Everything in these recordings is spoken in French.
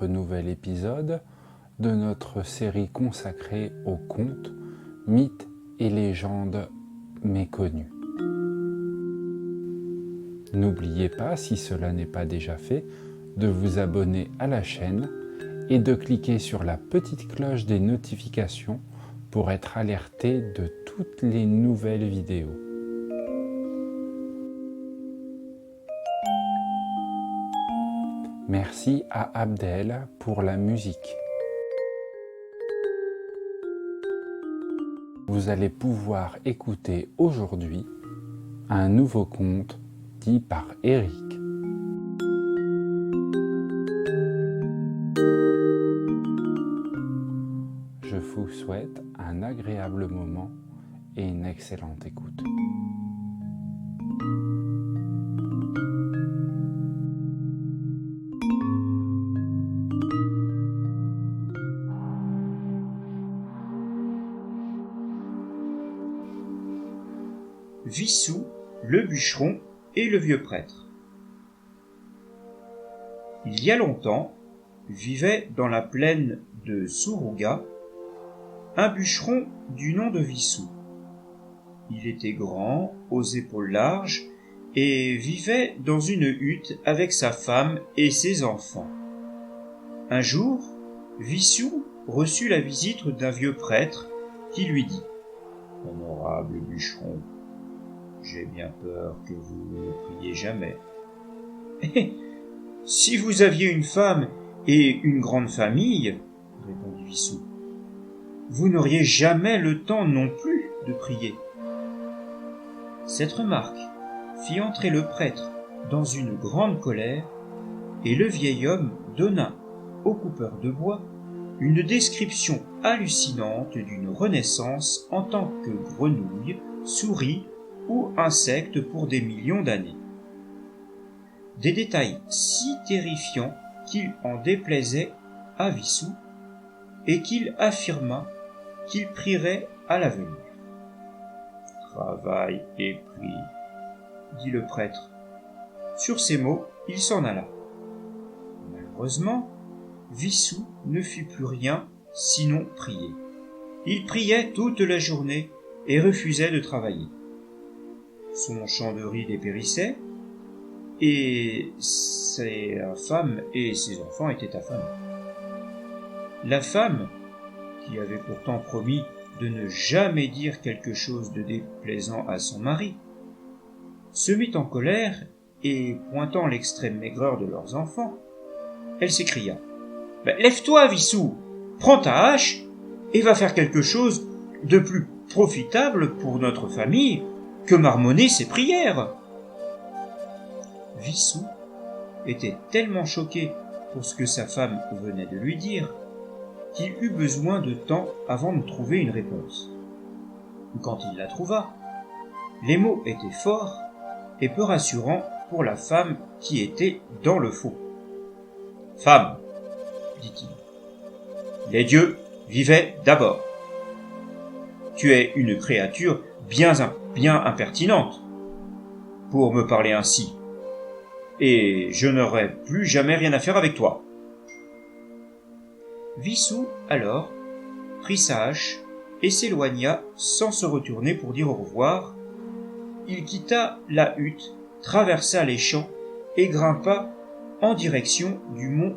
notre nouvel épisode de notre série consacrée aux contes, mythes et légendes méconnues. N'oubliez pas, si cela n'est pas déjà fait, de vous abonner à la chaîne et de cliquer sur la petite cloche des notifications pour être alerté de toutes les nouvelles vidéos. Merci à Abdel pour la musique. Vous allez pouvoir écouter aujourd'hui un nouveau conte dit par Eric. Je vous souhaite un agréable moment et une excellente écoute. Wissou, le bûcheron et le vieux prêtre. Il y a longtemps, vivait dans la plaine de Suruga un bûcheron du nom de Wissou. Il était grand, aux épaules larges, et vivait dans une hutte avec sa femme et ses enfants. Un jour, Wissou reçut la visite d'un vieux prêtre qui lui dit « Honorable bûcheron, j'ai bien peur que vous ne priez jamais. »« Si vous aviez une femme et une grande famille, répondit Wissou, vous n'auriez jamais le temps non plus de prier. » Cette remarque fit entrer le prêtre dans une grande colère, et le vieil homme donna au coupeur de bois une description hallucinante d'une renaissance en tant que grenouille, souris ou insecte pour des millions d'années. Des détails si terrifiants qu'il en déplaisait à Wissou et qu'il affirma qu'il prierait à l'avenir. « Travail et prie, » dit le prêtre. Sur ces mots, il s'en alla. Malheureusement, Wissou ne fit plus rien sinon prier. Il priait toute la journée et refusait de travailler. Son champ de riz dépérissait, et sa femme et ses enfants étaient affamés. La femme, qui avait pourtant promis de ne jamais dire quelque chose de déplaisant à son mari, se mit en colère et, pointant l'extrême maigreur de leurs enfants, elle s'écria « Lève-toi, Wissou, prends ta hache et va faire quelque chose de plus profitable pour notre famille que marmonner ses prières. » Wissou était tellement choqué pour ce que sa femme venait de lui dire qu'il eut besoin de temps avant de trouver une réponse. Quand il la trouva, les mots étaient forts et peu rassurants pour la femme qui était dans le faux. « Femme, dit-il, les dieux vivaient d'abord. Tu es une créature bien impertinente pour me parler ainsi, et je n'aurai plus jamais rien à faire avec toi. » Wissou, alors, prit sa hache et s'éloigna sans se retourner pour dire au revoir. Il quitta la hutte, traversa les champs et grimpa en direction du mont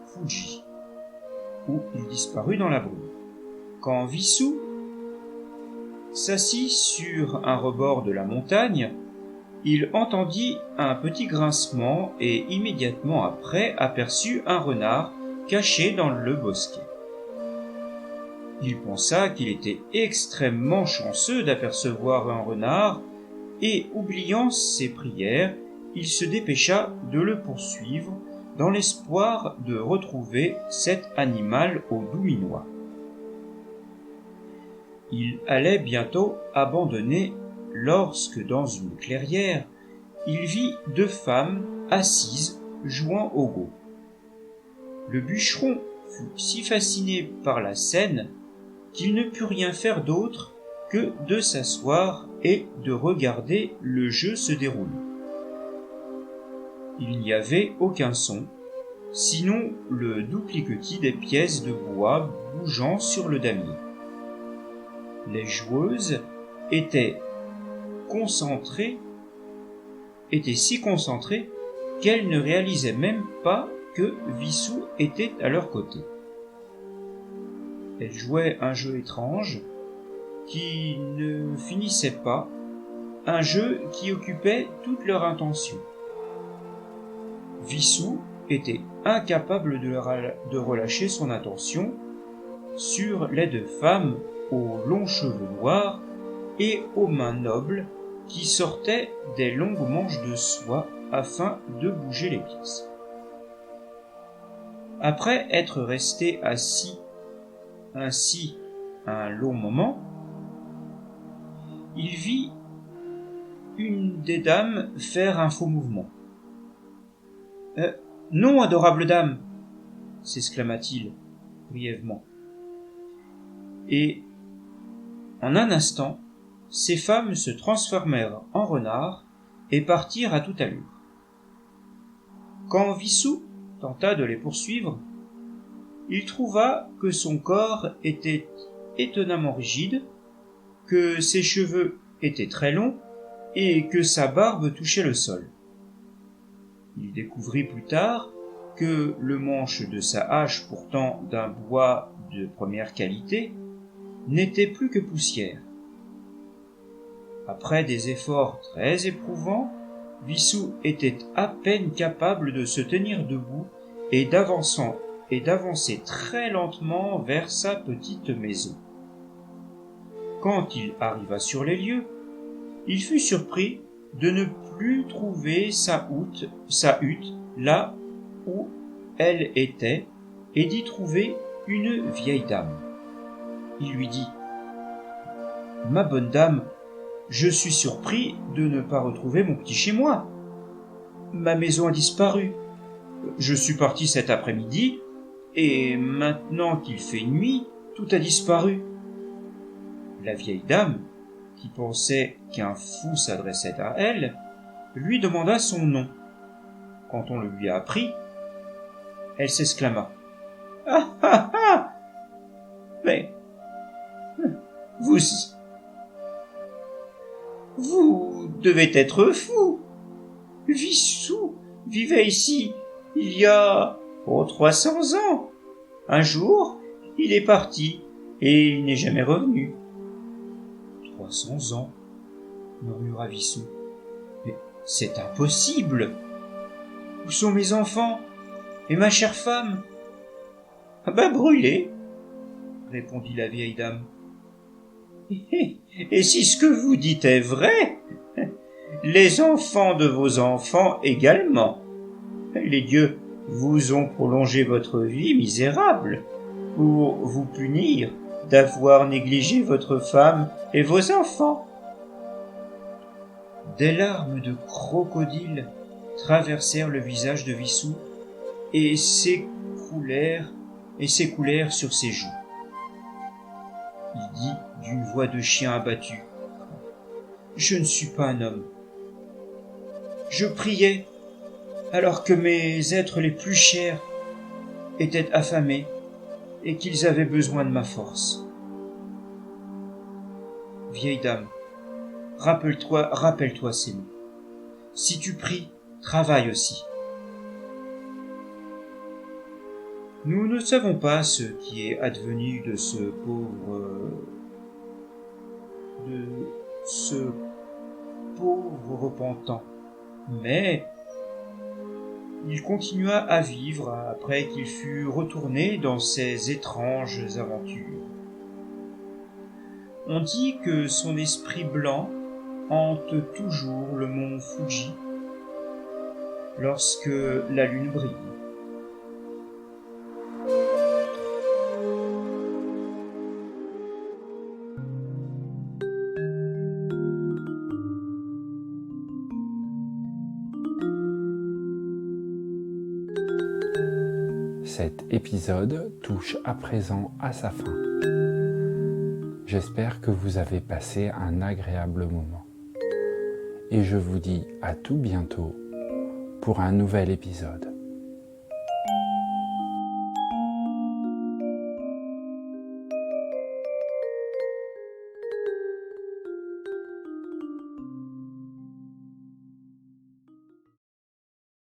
Fuji, où il disparut dans la brume. Quand Wissou s'assit sur un rebord de la montagne, il entendit un petit grincement et immédiatement après aperçut un renard caché dans le bosquet. Il pensa qu'il était extrêmement chanceux d'apercevoir un renard et, oubliant ses prières, il se dépêcha de le poursuivre dans l'espoir de retrouver cet animal au doux minois. Il allait bientôt abandonner lorsque, dans une clairière, il vit deux femmes assises jouant au go. Le bûcheron fut si fasciné par la scène qu'il ne put rien faire d'autre que de s'asseoir et de regarder le jeu se dérouler. Il n'y avait aucun son, sinon le doux cliquetis des pièces de bois bougeant sur le damier. Les joueuses étaient si concentrées qu'elles ne réalisaient même pas que Wissou était à leur côté. Elles jouaient un jeu étrange qui ne finissait pas, un jeu qui occupait toute leur intention. Wissou était incapable de relâcher son attention sur les deux femmes aux longs cheveux noirs et aux mains nobles qui sortaient des longues manches de soie afin de bouger les pièces. Après être resté assis ainsi un long moment, il vit une des dames faire un faux mouvement. « Non, adorable dame !» s'exclama-t-il brièvement. Et, en un instant, ces femmes se transformèrent en renards et partirent à toute allure. Quand Wissou tenta de les poursuivre, il trouva que son corps était étonnamment rigide, que ses cheveux étaient très longs et que sa barbe touchait le sol. Il découvrit plus tard que le manche de sa hache, pourtant d'un bois de première qualité, n'était plus que poussière. Après des efforts très éprouvants, Wissou était à peine capable de se tenir debout et d'avancer très lentement vers sa petite maison. Quand il arriva sur les lieux, il fut surpris de ne plus trouver sa hutte là où elle était et d'y trouver une vieille dame. Il lui dit : « Ma bonne dame, je suis surpris de ne pas retrouver mon petit chez moi. Ma maison a disparu. Je suis parti cet après-midi et maintenant qu'il fait nuit, tout a disparu. » La vieille dame, qui pensait qu'un fou s'adressait à elle, lui demanda son nom. Quand on le lui apprit, elle s'exclama : « Ah ah ah ! Mais vous devez être fou. Wissou vivait ici il y a 300 ans. Un jour, il est parti et il n'est jamais revenu. » 300 ans, murmura Wissou. Mais c'est impossible. Où sont mes enfants et ma chère femme ? Ah ben brûlés, répondit la vieille dame. Et si ce que vous dites est vrai, les enfants de vos enfants également. Les dieux vous ont prolongé votre vie misérable pour vous punir d'avoir négligé votre femme et vos enfants. Des larmes de crocodile traversèrent le visage de Wissou et s'écoulèrent sur ses joues. Il dit d'une voix de chien abattu : « Je ne suis pas un homme. Je priais alors que mes êtres les plus chers étaient affamés et qu'ils avaient besoin de ma force. Vieille dame, rappelle-toi ces mots. Si tu pries, travaille aussi. » Nous ne savons pas ce qui est advenu de ce pauvre repentant, mais il continua à vivre après qu'il fut retourné dans ses étranges aventures. On dit que son esprit blanc hante toujours le mont Fuji lorsque la lune brille. Cet épisode touche à présent à sa fin. J'espère que vous avez passé un agréable moment. Et je vous dis à tout bientôt pour un nouvel épisode.